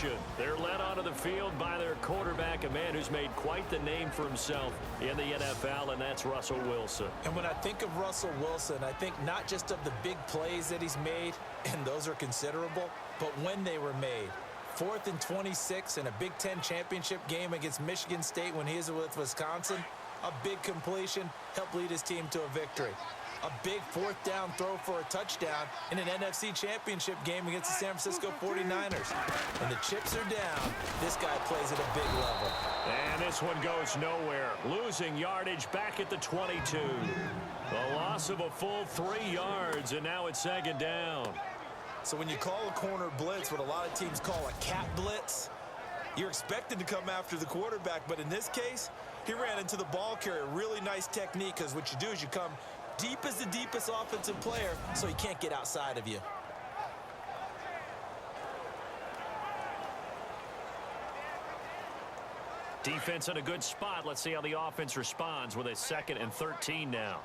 formation. They're led onto the field by their quarterback, a man who's made quite the name for himself in the NFL, and that's Russell Wilson. And when I think of Russell Wilson, I think not just of the big plays that he's made, and those are considerable, but when they were made. 4th and 26 in a Big Ten championship game against Michigan State when he was with Wisconsin. A big completion helped lead his team to a victory. A big 4th down throw for a touchdown in an NFC championship game against the San Francisco 49ers. When the chips are down, this guy plays at a big level. And this one goes nowhere. Losing yardage back at the 22. The loss of a full 3 yards, and now it's 2nd down. So when you call a corner blitz, what a lot of teams call a cat blitz, you're expected to come after the quarterback. But in this case, he ran into the ball carrier. Really nice technique, because what you do is you come deep as the deepest offensive player so he can't get outside of you. Defense in a good spot. Let's see how the offense responds with a 2nd and 13 now.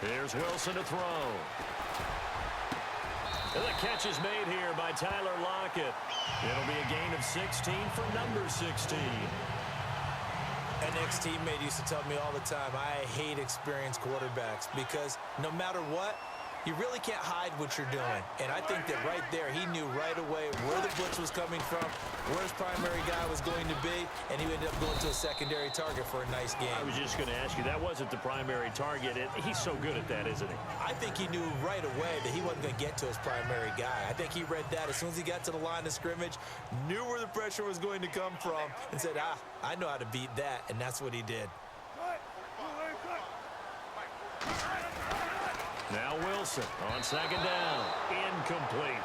Here's Wilson to throw. And the catch is made here by Tyler Lockett. It'll be a gain of 16 for number 16. An ex-teammate used to tell me all the time, I hate experienced quarterbacks because no matter what, you really can't hide what you're doing. And I think that right there, he knew right away where the blitz was coming from, where his primary guy was going to be, and he ended up going to a secondary target for a nice game. I was just going to ask you, that wasn't the primary target. He's so good at that, isn't he? I think he knew right away that he wasn't going to get to his primary guy. I think he read that as soon as he got to the line of scrimmage, knew where the pressure was going to come from, and said, I know how to beat that, and that's what he did. Now Wilson on 2nd down. Incomplete.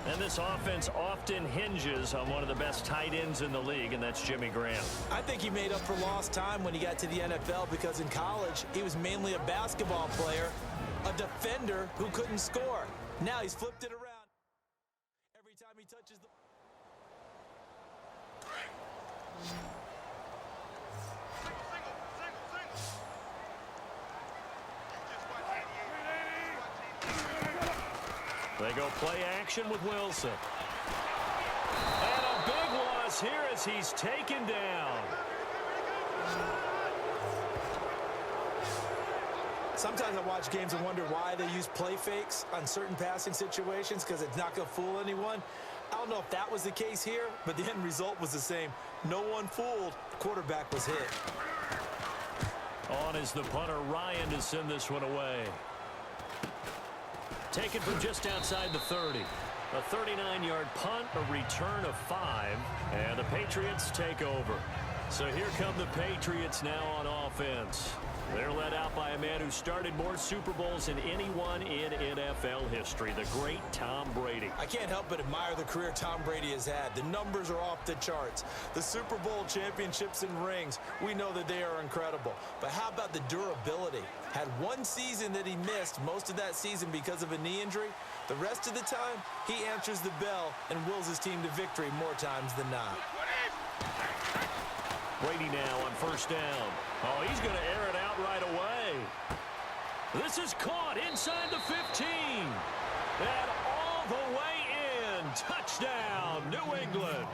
And this offense often hinges on one of the best tight ends in the league, and that's Jimmy Graham. I think he made up for lost time when he got to the NFL because in college, he was mainly a basketball player, a defender who couldn't score. Now he's flipped it around. Every time he touches the... They go play action with Wilson. And a big loss here as he's taken down. Sometimes I watch games and wonder why they use play fakes on certain passing situations because it's not going to fool anyone. I don't know if that was the case here, but the end result was the same. No one fooled. The quarterback was hit. On is the punter, Ryan, to send this one away. Taken from just outside the 30. A 39-yard punt, a return of 5, and the Patriots take over. So here come the Patriots now on offense. They're led out by a man who started more Super Bowls than anyone in NFL history, the great Tom Brady. I can't help but admire the career Tom Brady has had. The numbers are off the charts. The Super Bowl championships and rings, we know that they are incredible. But how about the durability? Had one season that he missed, most of that season because of a knee injury. The rest of the time, he answers the bell and wills his team to victory more times than not. Brady now on 1st down. Oh, he's going to air it out right away. This is caught inside the 15. And all the way in. Touchdown, New England.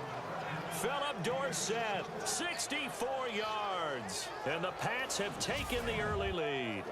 Philip Dorsett, 64 yards. And the Pats have taken the early lead.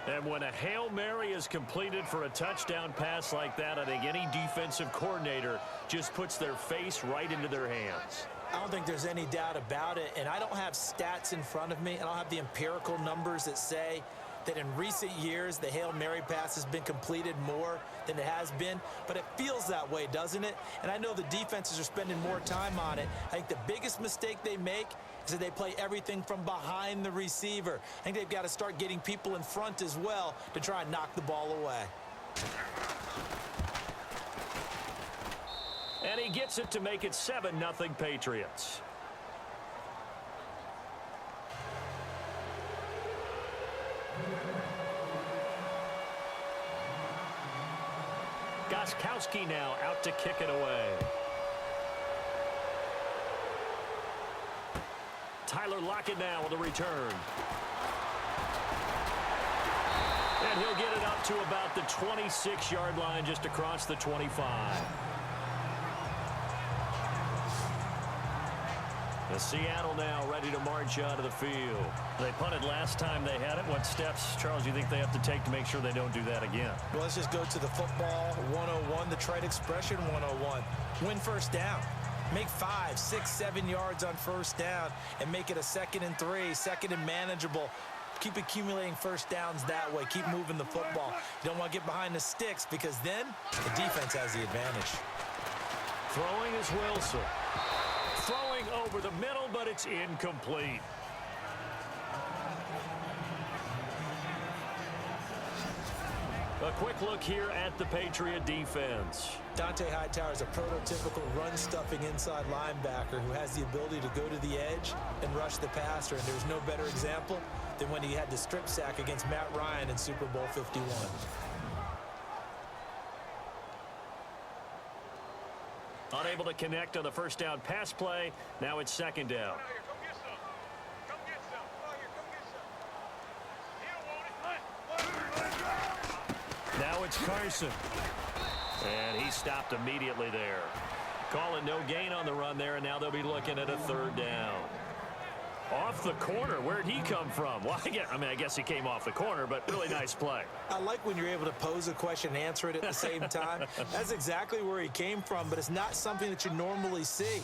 And when a Hail Mary is completed for a touchdown pass like that, I think any defensive coordinator just puts their face right into their hands. I don't think there's any doubt about it, and I don't have stats in front of me. I don't have the empirical numbers that say that in recent years the Hail Mary pass has been completed more than it has been, but it feels that way, doesn't it? And I know the defenses are spending more time on it. I think the biggest mistake they make is that they play everything from behind the receiver. I think they've got to start getting people in front as well to try and knock the ball away. And he gets it to make it 7-0 Patriots. Gostkowski now out to kick it away. Tyler Lockett now with a return. And he'll get it up to about the 26-yard line, just across the 25. The Seattle now ready to march out of the field. They punted last time they had it. What steps, Charles, do you think they have to take to make sure they don't do that again? Well, let's just go to the football 101, the trite expression 101. Win first down. Make 5, 6, 7 yards on first down and make it a 2nd and 3, 2nd and manageable. Keep accumulating first downs that way. Keep moving the football. You don't want to get behind the sticks because then the defense has the advantage. Throwing is Wilson. Throwing over the middle, but it's incomplete. A quick look here at the Patriot defense. Dante Hightower is a prototypical run-stuffing inside linebacker who has the ability to go to the edge and rush the passer, and there's no better example than when he had the strip sack against Matt Ryan in Super Bowl 51. Unable to connect on the first down pass play. Now it's 2nd down. Now it's Carson. And he stopped immediately there. Calling no gain on the run there, and now they'll be looking at a 3rd down. Off the corner. Where'd he come from? Well, I guess he came off the corner, but really nice play. I like when you're able to pose a question and answer it at the same time. That's exactly where he came from, but it's not something that you normally see.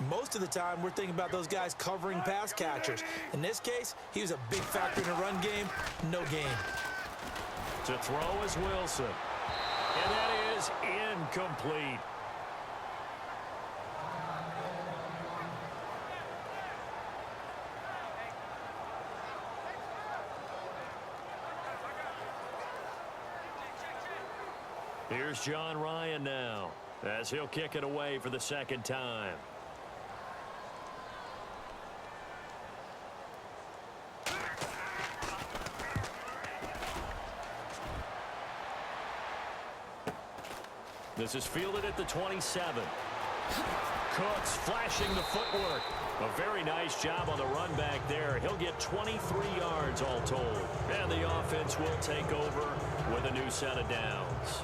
Most of the time, we're thinking about those guys covering pass catchers. In this case, he was a big factor in the run game. No gain. To throw is Wilson. And that is incomplete. Here's John Ryan now, as he'll kick it away for the 2nd time. This is fielded at the 27. Cooks flashing the footwork. A very nice job on the run back there. He'll get 23 yards all told. And the offense will take over with a new set of downs.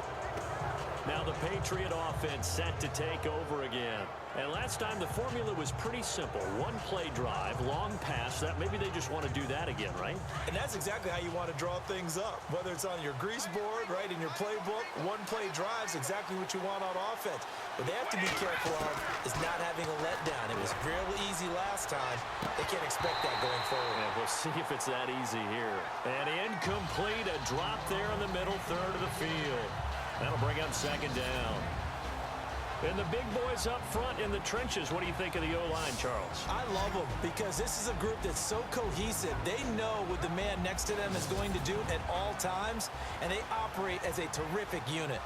Now the Patriot offense set to take over again. And last time the formula was pretty simple. One-play drive, long pass. That maybe they just want to do that again, right? And that's exactly how you want to draw things up. Whether it's on your grease board, right, in your playbook, one-play drive is exactly what you want on offense. What they have to be careful of is not having a letdown. It was real easy last time. They can't expect that going forward. Yeah, we'll see if it's that easy here. And incomplete, a drop there in the middle third of the field. That'll bring up 2nd down. And the big boys up front in the trenches. What do you think of the O-line, Charles? I love them because this is a group that's so cohesive. They know what the man next to them is going to do at all times, and they operate as a terrific unit.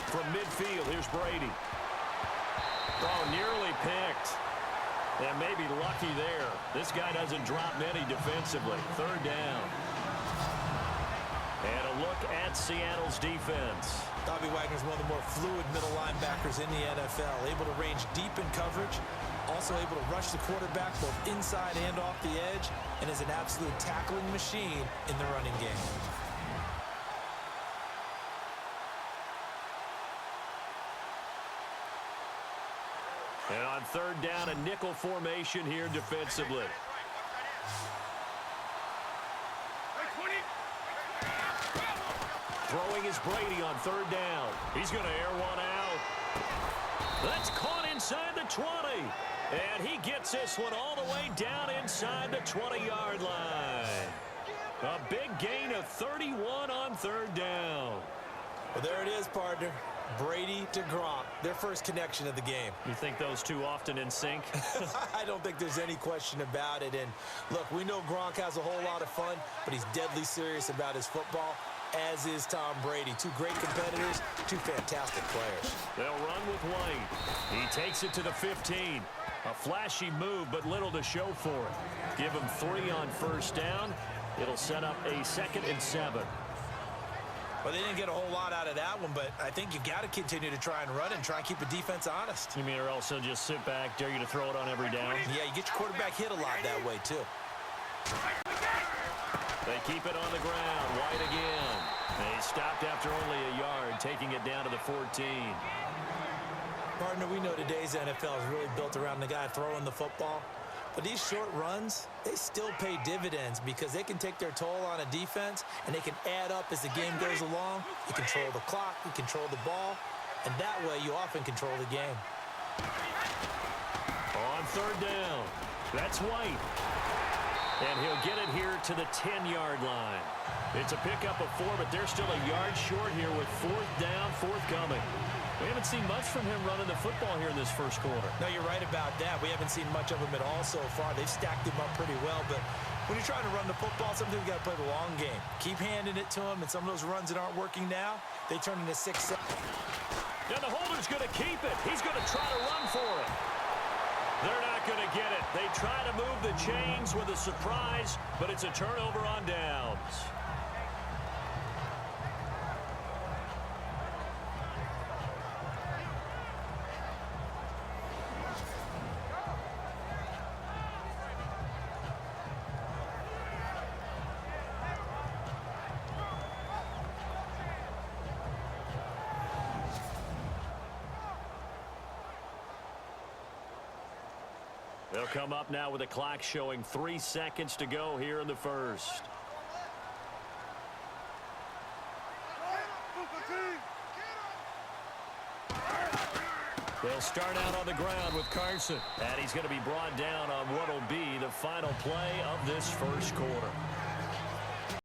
From midfield, here's Brady. Oh, nearly picked. And maybe lucky there. This guy doesn't drop many defensively. 3rd down. And a look at Seattle's defense. Bobby Wagner's one of the more fluid middle linebackers in the NFL. Able to range deep in coverage. Also able to rush the quarterback both inside and off the edge. And is an absolute tackling machine in the running game. And on 3rd down, a nickel formation here defensively. Throwing is Brady on 3rd down. He's going to air one out. That's caught inside the 20. And he gets this one all the way down inside the 20-yard line. A big gain of 31 on 3rd down. Well, there it is, partner. Brady to Gronk, their first connection of the game. You think those two often in sync? I don't think there's any question about it. And look, we know Gronk has a whole lot of fun, but he's deadly serious about his football, as is Tom Brady. Two great competitors, two fantastic players. They'll run with White. He takes it to the 15. A flashy move, but little to show for it. Give him 3 on 1st down. It'll set up a 2nd and 7. Well, they didn't get a whole lot out of that one, but I think you got to continue to try and run and try and keep the defense honest. You mean or also just sit back, dare you to throw it on every down? Yeah, you get your quarterback hit a lot that way, too. They keep it on the ground. White again. They stopped after only a yard, taking it down to the 14. Partner, we know today's NFL is really built around the guy throwing the football. But these short runs, they still pay dividends because they can take their toll on a defense, and they can add up as the game goes along. You control the clock, you control the ball, and that way you often control the game. On 3rd down, that's White. And he'll get it here to the 10-yard line. It's a pickup of 4, but they're still a yard short here with 4th down, forthcoming. We haven't seen much from him running the football here in this first quarter. No, you're right about that. We haven't seen much of him at all so far. They've stacked him up pretty well, but when you're trying to run the football, sometimes you got to play the long game. Keep handing it to him, and some of those runs that aren't working now, they turn into 6-7. And the holder's going to keep it. He's going to try to run for it. They're not going to get it. They try to move the chains with a surprise, but it's a turnover on downs. They'll come up now with a clock showing 3 seconds to go here in the first. They'll start out on the ground with Carson. And he's going to be brought down on what will be the final play of this first quarter.